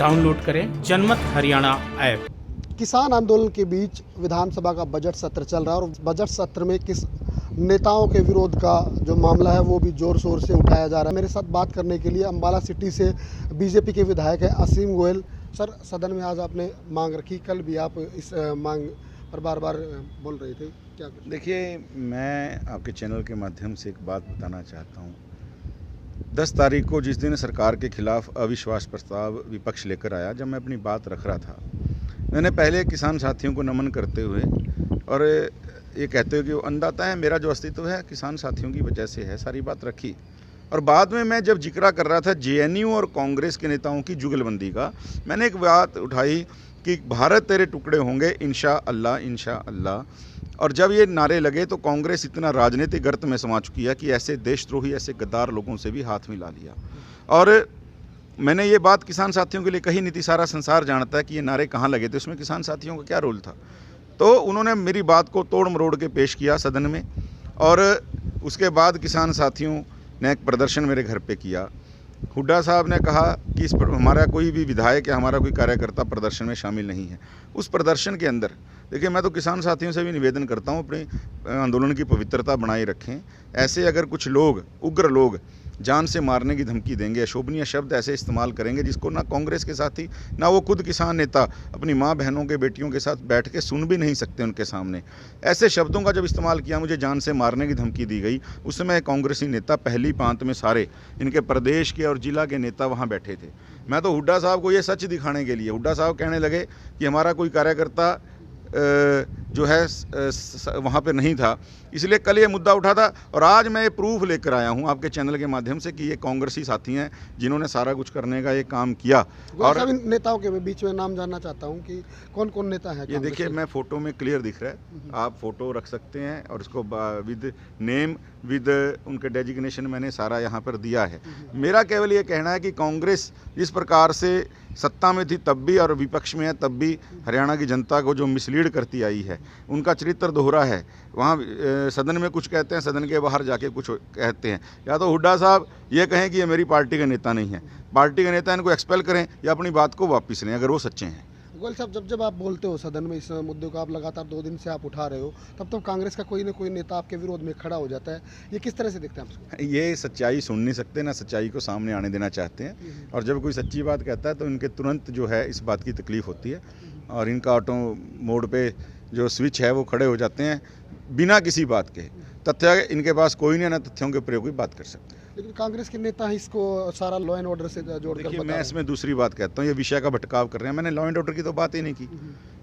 Download करें जनमत Haryana app. किसान आंदोलन के बीच विधानसभा का बजट सत्र चल रहा है और बजट सत्र में किस नेताओं के विरोध का जो मामला है वो भी जोर शोर से उठाया जा रहा है। मेरे साथ बात करने के लिए अम्बाला सिटी से बीजेपी के विधायक है असीम गोयल। सर, सदन में आज आपने मांग रखी, कल भी आप इस मांग पर बार बार बोल रहे थे, क्या? देखिए, मैं आपके चैनल के माध्यम से एक बात बताना चाहता हूँ। 10 तारीख को जिस दिन सरकार के खिलाफ अविश्वास प्रस्ताव विपक्ष लेकर आया, जब मैं अपनी बात रख रहा था, मैंने पहले किसान साथियों को नमन करते हुए और ये कहते हुए कि वो अन्नदाता है, मेरा जो अस्तित्व है किसान साथियों की वजह से है, सारी बात रखी। और बाद में मैं जब जिक्र कर रहा था जेएनयू और कांग्रेस के नेताओं की जुगलबंदी का, मैंने एक बात उठाई कि भारत तेरे टुकड़े होंगे इंशाअल्लाह इंशाअल्लाह। और जब ये नारे लगे तो कांग्रेस इतना राजनीतिक गर्त में समा चुकी है कि ऐसे देशद्रोही, ऐसे गद्दार लोगों से भी हाथ मिला लिया। और मैंने ये बात किसान साथियों के लिए कही नहीं थी, सारा संसार जानता है कि ये नारे कहाँ लगे थे, उसमें किसान साथियों का क्या रोल था। तो उन्होंने मेरी बात को तोड़ मरोड़ के पेश किया सदन में, और उसके बाद किसान साथियों ने एक प्रदर्शन मेरे घर पे किया। हुड्डा साहब ने कहा कि इस पर हमारा कोई भी विधायक या हमारा कोई कार्यकर्ता प्रदर्शन में शामिल नहीं है। उस प्रदर्शन के अंदर देखिए, मैं तो किसान साथियों से भी निवेदन करता हूँ, अपने आंदोलन की पवित्रता बनाए रखें। ऐसे अगर कुछ लोग, उग्र लोग जान से मारने की धमकी देंगे, अशोभनीय शब्द ऐसे इस्तेमाल करेंगे जिसको ना कांग्रेस के साथी ना वो खुद किसान नेता अपनी माँ बहनों के बेटियों के साथ बैठ के सुन भी नहीं सकते उनके सामने, ऐसे शब्दों का जब इस्तेमाल किया, मुझे जान से मारने की धमकी दी गई। उस समय कांग्रेसी नेता पहली पांत में सारे इनके प्रदेश के और जिला के नेता वहाँ बैठे थे। मैं तो हुड्डा साहब को ये सच दिखाने के लिए, हुड्डा साहब कहने लगे कि हमारा कोई कार्यकर्ता जो है वहाँ पे नहीं था, इसलिए कल ये मुद्दा उठा था। और आज मैं ये प्रूफ लेकर आया हूँ आपके चैनल के माध्यम से कि ये कांग्रेसी साथी हैं जिन्होंने सारा कुछ करने का ये काम किया। और नेताओं के बीच में नाम जानना चाहता हूँ कि कौन कौन नेता है। ये देखिए, मैं फ़ोटो में क्लियर दिख रहा है, आप फ़ोटो रख सकते हैं और उसको विद नेम विद उनके डेजिग्नेशन मैंने सारा यहाँ पर दिया है। मेरा केवल ये कहना है कि कांग्रेस जिस प्रकार से सत्ता में थी तब भी और विपक्ष में है तब भी हरियाणा की जनता को जो मिसलीड करती आई है, उनका चरित्र दोहरा है। वहाँ सदन में कुछ कहते हैं, सदन के बाहर जाके कुछ कहते हैं। या तो हुड्डा साहब ये कहें कि ये मेरी पार्टी का नेता नहीं है, पार्टी का नेता, इनको एक्सपेल करें या अपनी बात को वापस लें अगर वो सच्चे हैं। गोयल साहब, जब आप बोलते हो सदन में इस मुद्दे को आप लगातार 2 दिन से आप उठा रहे हो, तब तो कांग्रेस का कोई ना कोई नेता आपके विरोध में खड़ा हो जाता है, ये किस तरह से दिखता है आपको? ये सच्चाई सुन नहीं सकते, ना सच्चाई को सामने आने देना चाहते हैं। और जब कोई सच्ची बात कहता है तो इनके तुरंत जो है इस बात की तकलीफ होती है और इनका ऑटो मोड पे जो स्विच है वो खड़े हो जाते हैं बिना किसी बात के। तथ्य इनके पास कोई नहीं है, ना तथ्यों के प्रयोग की बात कर सकते हैं। लेकिन कांग्रेस के नेता इसको सारा लॉ एंड ऑर्डर से जोड़कर देखिए, मैं इसमें दूसरी बात कहता हूँ, ये विषय का भटकाव कर रहे हैं। मैंने लॉ एंड ऑर्डर की तो बात ही नहीं की।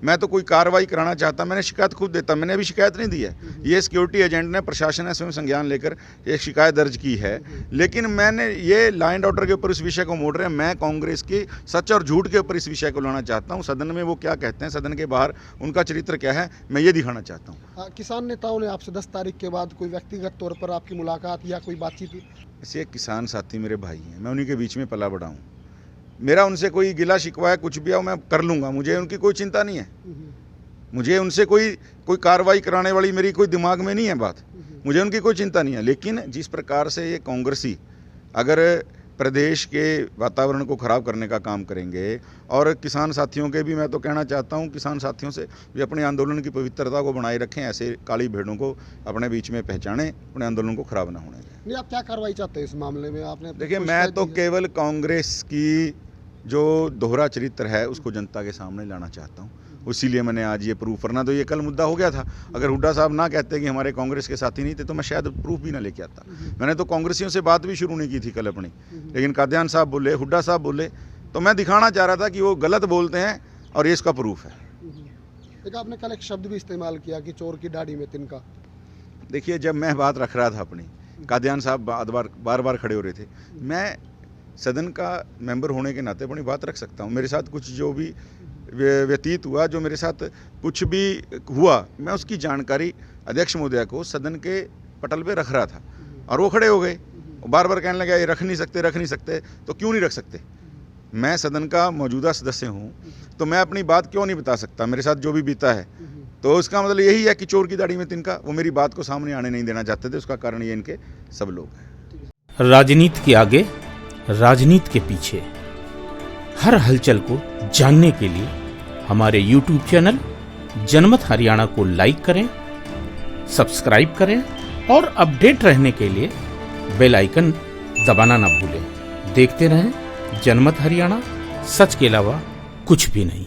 मैं तो कोई कार्रवाई कराना चाहता, मैंने शिकायत खुद देता, मैंने अभी शिकायत नहीं दी है। ये सिक्योरिटी एजेंट ने, प्रशासन ने स्वयं संज्ञान लेकर एक शिकायत दर्ज की है। लेकिन मैंने ये लॉ एंड ऑर्डर के ऊपर इस विषय को मोड़ रहे हैं, मैं कांग्रेस की सच और झूठ के ऊपर इस विषय को लाना चाहता हूँ। सदन में वो क्या कहते हैं, सदन के बाहर उनका चरित्र क्या है, मैं ये दिखाना चाहता हूँ। किसान नेताओं ने आपसे 10 तारीख के बाद कोई व्यक्तिगत तौर पर आपकी मुलाकात या कोई बातचीत हुई? ऐसे किसान साथी मेरे भाई हैं, मैं उन्हीं के बीच में पला बड़ा हूँ। मेरा उनसे कोई गिला शिकवा है, कुछ भी है मैं कर लूँगा, मुझे उनकी कोई चिंता नहीं है। मुझे उनसे कोई कार्रवाई कराने वाली मेरी कोई दिमाग में नहीं है बात, मुझे उनकी कोई चिंता नहीं है। लेकिन जिस प्रकार से ये कांग्रेसी अगर प्रदेश के वातावरण को ख़राब करने का काम करेंगे, और किसान साथियों के भी मैं तो कहना चाहता हूं, किसान साथियों से भी अपने आंदोलन की पवित्रता को बनाए रखें, ऐसे काली भेड़ों को अपने बीच में पहचानें, अपने आंदोलन को ख़राब ना होने दें। नहीं, आप क्या कार्रवाई चाहते हैं इस मामले में? आपने देखिए, मैं तो केवल कांग्रेस की जो दोहरा चरित्र है उसको जनता के सामने लाना चाहता हूँ, इसीलिए मैंने आज ये प्रूफ करना। तो ये कल मुद्दा हो गया था, अगर हुड्डा साहब ना कहते कि हमारे कांग्रेस के साथी नहीं थे तो मैं शायद प्रूफ भी ना लेके आता। मैंने तो कांग्रेसियों से बात भी शुरू नहीं की थी कल अपनी, लेकिन कादियान साहब बोले, हुड्डा साहब बोले, तो मैं दिखाना चाह रहा था कि वो गलत बोलते हैं और ये इसका प्रूफ है। एक आपने कल एक शब्द भी इस्तेमाल किया कि चोर की दाढ़ी में तिनका। देखिए, जब मैं बात रख रहा था अपनी, कादियान साहब बार बार खड़े हो रहे थे, मैं सदन का मेंबर होने के नाते अपनी बात रख सकता हूँ। मेरे साथ कुछ जो भी व्यतीत हुआ, जो मेरे साथ कुछ भी हुआ, मैं उसकी जानकारी अध्यक्ष महोदय को सदन के पटल पे रख रहा था और वो खड़े हो गए, बार बार कहने लगे ये रख नहीं सकते। तो क्यों नहीं रख सकते? मैं सदन का मौजूदा सदस्य हूँ, तो मैं अपनी बात क्यों नहीं बता सकता? मेरे साथ जो भी बीता है, तो इसका मतलब यही है कि चोर की दाढ़ी में तिनका, वो मेरी बात को सामने आने नहीं देना चाहते थे। उसका कारण ये इनके सब लोग हैं। राजनीति के आगे, राजनीति के पीछे, हर हलचल को जानने के लिए हमारे YouTube चैनल जनमत हरियाणा को लाइक करें, सब्सक्राइब करें और अपडेट रहने के लिए बेल आइकन दबाना ना भूलें। देखते रहें जनमत हरियाणा, सच के अलावा कुछ भी नहीं।